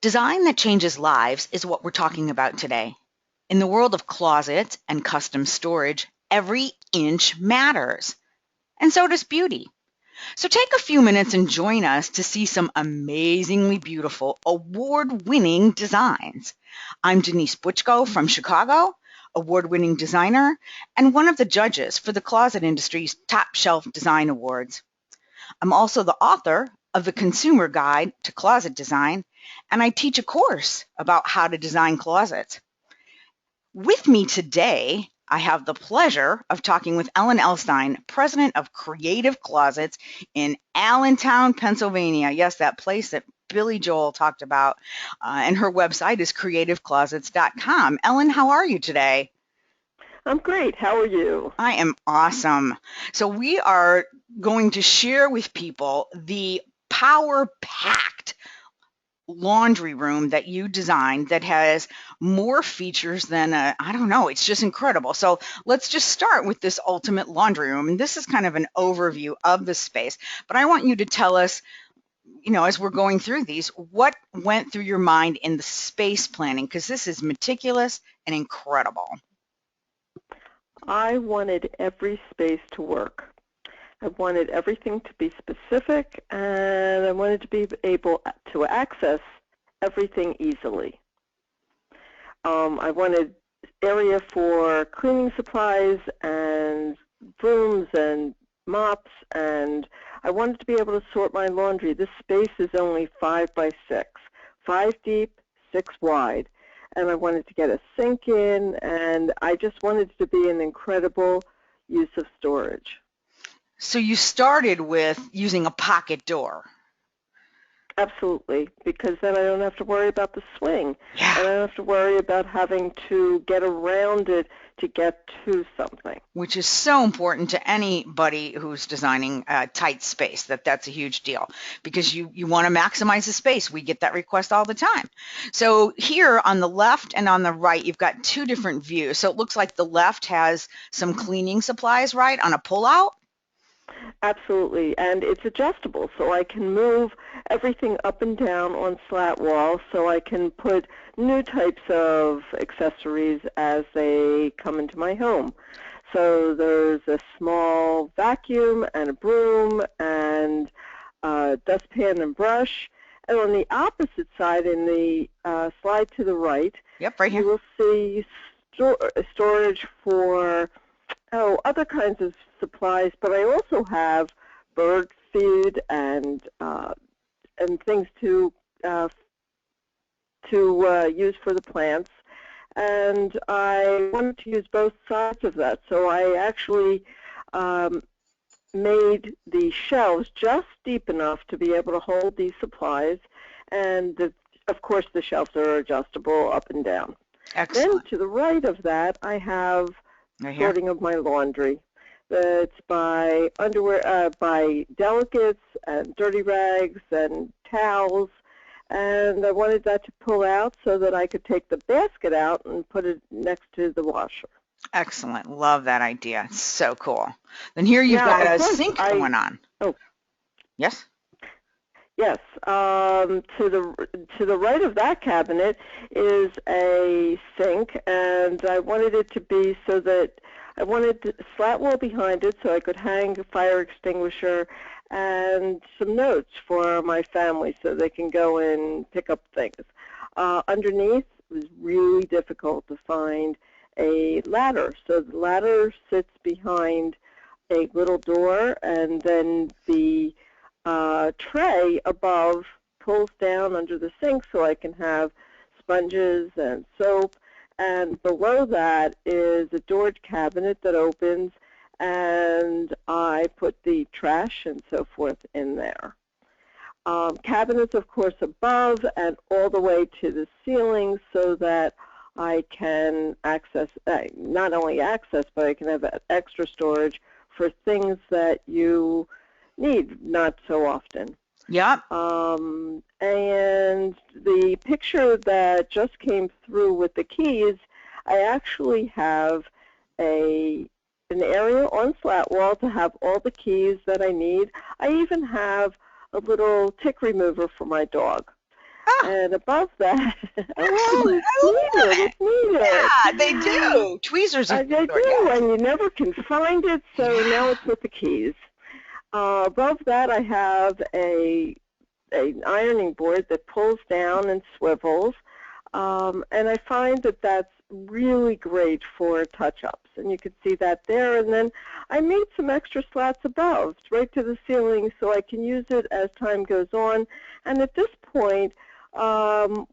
Design that changes lives is what we're talking about today. In the world of closets and custom storage, every inch matters, and so does beauty. So take a few minutes and join us to see some amazingly beautiful, award-winning designs. I'm Denise Butchko from Chicago, award-winning designer, and one of the judges for the closet industry's Top Shelf Design Awards. I'm also the author of the Consumer Guide to Closet Design, and I teach a course about how to design closets. With me today, I have the pleasure of talking with Ellen Elstein, president of Creative Closets in Allentown, Pennsylvania. Yes, that place that Billy Joel talked about. And her website is creativeclosets.com. Ellen, how are you today? I'm great. How are you? I am awesome. So we are going to share with people the power-packed laundry room that you designed that has more features than I don't know, it's just incredible. So let's just start with this ultimate laundry room. And this is kind of an overview of the space, but I want you to tell us, as we're going through these, what went through your mind in the space planning, because this is meticulous and incredible. I wanted every space to work. I wanted everything to be specific, and I wanted to be able to access everything easily. I wanted area for cleaning supplies and brooms and mops, and I wanted to be able to sort my laundry. This space is only 5 by 6, 5 deep, 6 wide. And I wanted to get a sink in, and I just wanted it to be an incredible use of storage. So you started with using a pocket door. Absolutely, because then I don't have to worry about the swing, Yeah. and I don't have to worry about having to get around it to get to something. Which is so important to anybody who's designing a tight space, that's a huge deal, because you want to maximize the space. We get that request all the time. So here on the left and on the right, you've got two different views. So it looks like the left has some cleaning supplies, right, on a pullout. Absolutely, and it's adjustable, so I can move everything up and down on slat walls, so I can put new types of accessories as they come into my home. So there's a small vacuum and a broom and a dustpan and brush. And on the opposite side, in the slide to the right, Yep, right here. you will see storage for other kinds of supplies, but I also have bird feed and things to use for the plants. And I wanted to use both sides of that, so I actually made the shelves just deep enough to be able to hold these supplies, and of course the shelves are adjustable up and down. Excellent. Then to the right of that, I have sorting of my laundry. It's by underwear, by delicates and dirty rags and towels, and I wanted that to pull out so that I could take the basket out and put it next to the washer. Excellent. Love that idea. It's so cool. Then here you've got a sink going on. Oh. Yes? Yes. To the right of that cabinet is a sink, and I wanted it to be so that I wanted a slat wall behind it so I could hang a fire extinguisher and some notes for my family so they can go and pick up things. Underneath, it was really difficult to find a ladder. So the ladder sits behind a little door, and then the tray above pulls down under the sink so I can have sponges and soap. And below that is a doored cabinet that opens, and I put the trash and so forth in there. Cabinets, of course, above and all the way to the ceiling so that I can access, not only access, but I can have extra storage for things that you need not so often. Yep. And the picture that just came through with the keys, I actually have an area on slat wall to have all the keys that I need. I even have a little tick remover for my dog. Oh, And above that, well, excellent. I love it. it's needed. Yeah, they do. Tweezers of some They sort, do, yes. and you never can find it, so now Yeah. it's with the keys. Above that, I have a ironing board that pulls down and swivels, and I find that that's really great for touch-ups, and you can see that there. And then I made some extra slats above, right to the ceiling, so I can use it as time goes on. And at this point,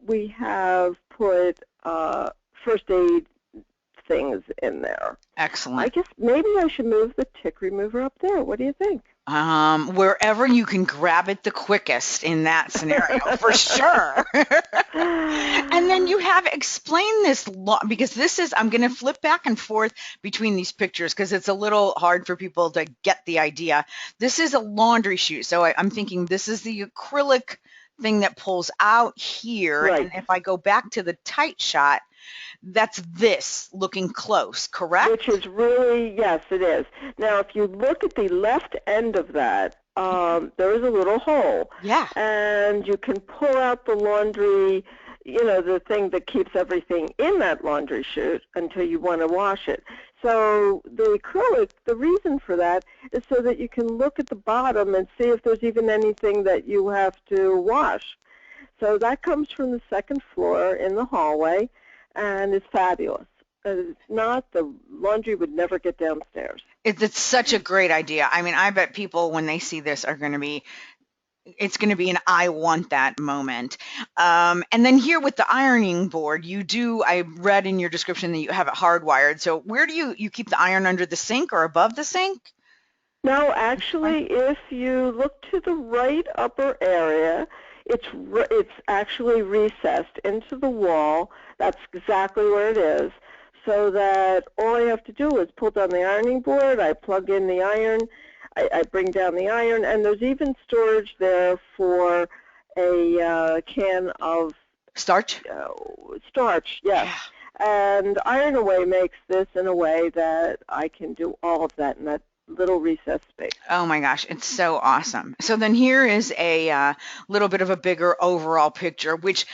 we have put first aid things in there. I Excellent. guess maybe I should move the tick remover up there. What do you think? Wherever you can grab it the quickest in that scenario, for sure. And then you have explained this because this is, I'm going to flip back and forth between these pictures because it's a little hard for people to get the idea. This is a laundry chute. So I'm thinking this is the acrylic thing that pulls out here. And Right. if I go back to the tight shot, that's this looking close, Which correct? is really, yes, it is. Now, if you look at the left end of that, there is a little hole, Yeah. and you can pull out the laundry, the thing that keeps everything in that laundry chute until you want to wash it. So the acrylic, the reason for that is so that you can look at the bottom and see if there's even anything that you have to wash. So that comes from the second floor in the hallway, and it's fabulous. If not, the laundry would never get downstairs. It's such a great idea. I mean, I bet people when they see this are going to be, it's going to be an I want that moment. And then here with the ironing board, I read in your description that you have it hardwired. So where do you keep the iron under the sink or above the sink? No, actually, if you look to the right upper area, it's actually recessed into the wall. That's exactly where it is. So that all I have to do is pull down the ironing board, I plug in the iron, I bring down the iron, and there's even storage there for a can of Starch? uh, starch, yes. Yeah. And Iron Away makes this in a way that I can do all of that in that little recessed space. Oh my gosh, it's so awesome. So then here is a little bit of a bigger overall picture, which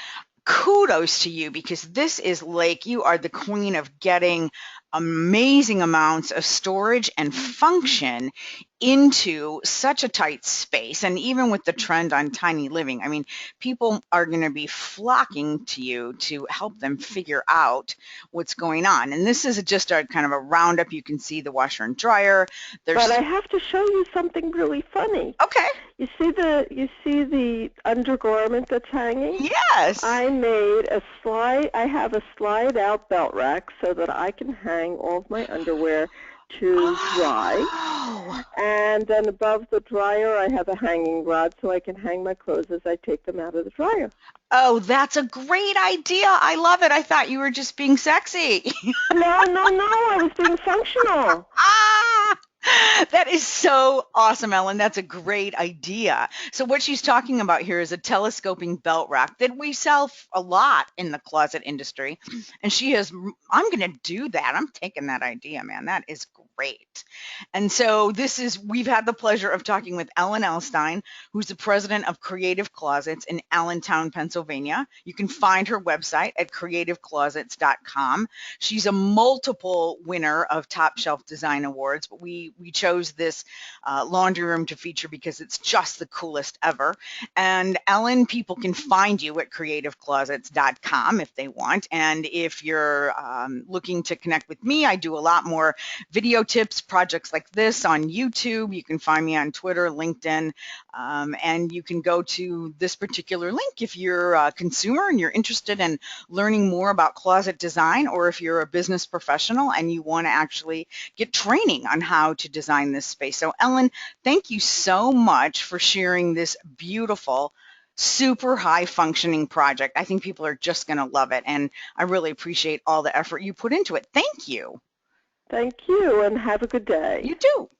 kudos to you because this is like you are the queen of getting amazing amounts of storage and function into such a tight space. And even with the trend on tiny living, I mean, people are going to be flocking to you to help them figure out what's going on. And this is just a kind of a roundup. You can see the washer and dryer. But There's, I have to show you something really funny. okay, You see the undergarment that's hanging? yes. I have a slide out belt rack so that I can hang all of my underwear to dry. Oh. And then above the dryer, I have a hanging rod so I can hang my clothes as I take them out of the dryer. Oh, that's a great idea. I love it. I thought you were just being sexy. No, no, no, I was being functional. Ah, that is so awesome, Ellen. That's a great idea. So what she's talking about here is a telescoping belt rack that we sell a lot in the closet industry. And I'm going to do that. I'm taking that idea, man. That is great. And so we've had the pleasure of talking with Ellen Elstein, who's the president of Creative Closets in Allentown, Pennsylvania. You can find her website at creativeclosets.com. She's a multiple winner of Top Shelf Design Awards, but we chose this laundry room to feature because it's just the coolest ever. And Ellen, people can find you at creativeclosets.com if they want. And if you're looking to connect with me, I do a lot more video tips, projects like this on YouTube. You can find me on Twitter, LinkedIn, and you can go to this particular link if you're a consumer and you're interested in learning more about closet design, or if you're a business professional and you want to actually get training on how to design this space. So Ellen, thank you so much for sharing this beautiful, super high functioning project. I think people are just going to love it. And I really appreciate all the effort you put into it. Thank you. Thank you, and have a good day. You too.